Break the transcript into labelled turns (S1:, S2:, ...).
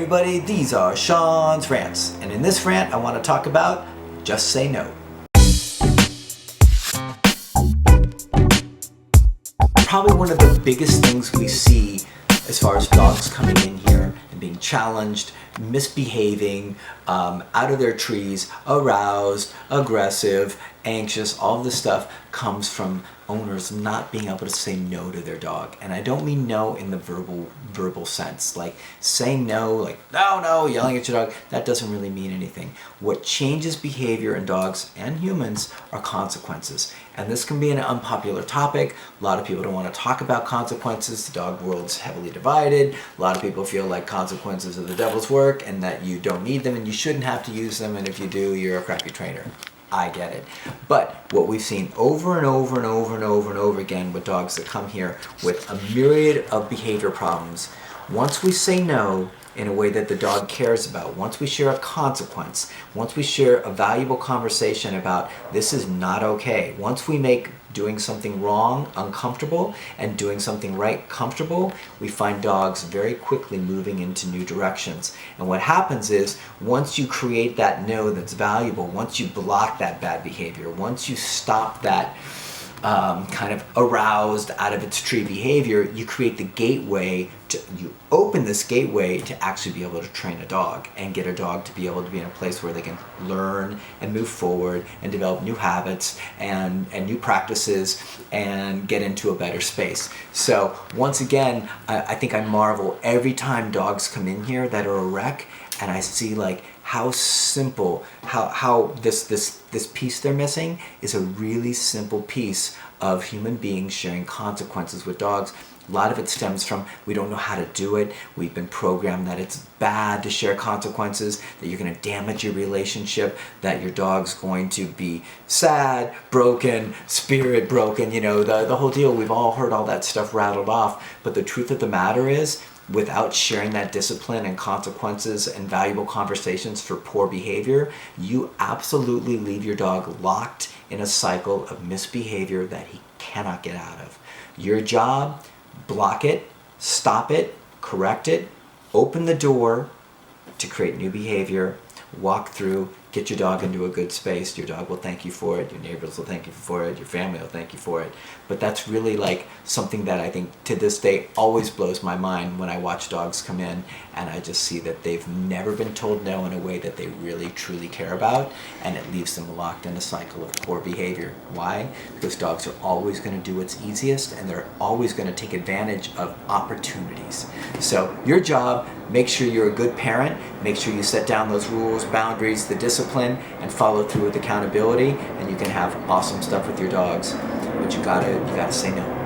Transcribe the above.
S1: everybody, these are Sean's Rants, and in this rant I want to talk about just say no. Probably one of the biggest things we see as far as dogs coming in here and being challenged, misbehaving, out of their trees, aroused, aggressive, anxious, all of this stuff comes from owners not being able to say no to their dog. And I don't mean no in the verbal sense, like saying no, like no, yelling at your dog. That doesn't really mean anything. What changes behavior in dogs and humans are consequences. And this can be an unpopular topic. A lot of people don't want to talk about consequences. The dog world's heavily divided. A lot of people feel like consequences are the devil's work and that you don't need them and you shouldn't have to use them, and if you do, you're a crappy trainer. I get it. But what we've seen over and over again with dogs that come here with a myriad of behavior problems, once we say no in a way that the dog cares about, once we share a consequence, once we share a valuable conversation about this is not okay, once we make doing something wrong uncomfortable and doing something right comfortable, we find dogs very quickly moving into new directions. And what happens is, once you create that no that's valuable, once you block that bad behavior, once you stop that kind of aroused out of its tree behavior, you create the gateway you open this gateway to actually be able to train a dog and get a dog to be able to be in a place where they can learn and move forward and develop new habits and new practices and get into a better space. So once again, I think I marvel every time dogs come in here that are a wreck, and I see like how simple, how this piece they're missing is a really simple piece of human beings sharing consequences with dogs. A lot of it stems from we don't know how to do it. We've been programmed that it's bad to share consequences, that you're going to damage your relationship, that your dog's going to be sad, broken, spirit broken, the whole deal. We've all heard all that stuff rattled off. But the truth of the matter is, without sharing that discipline and consequences and valuable conversations for poor behavior, you absolutely leave your dog locked in a cycle of misbehavior that he cannot get out of. Your job: block it, stop it, correct it, open the door to create new behavior, walk through, get your dog into a good space. Your dog will thank you for it, your neighbors will thank you for it, your family will thank you for it. But that's really like something that I think to this day always blows my mind when I watch dogs come in and I just see that they've never been told no in a way that they really truly care about, and it leaves them locked in a cycle of poor behavior. Why? Because dogs are always going to do what's easiest, and they're always going to take advantage of opportunities. So your job: make sure you're a good parent, make sure you set down those rules, boundaries, the discipline, and follow through with accountability, and you can have awesome stuff with your dogs. But you gotta say no.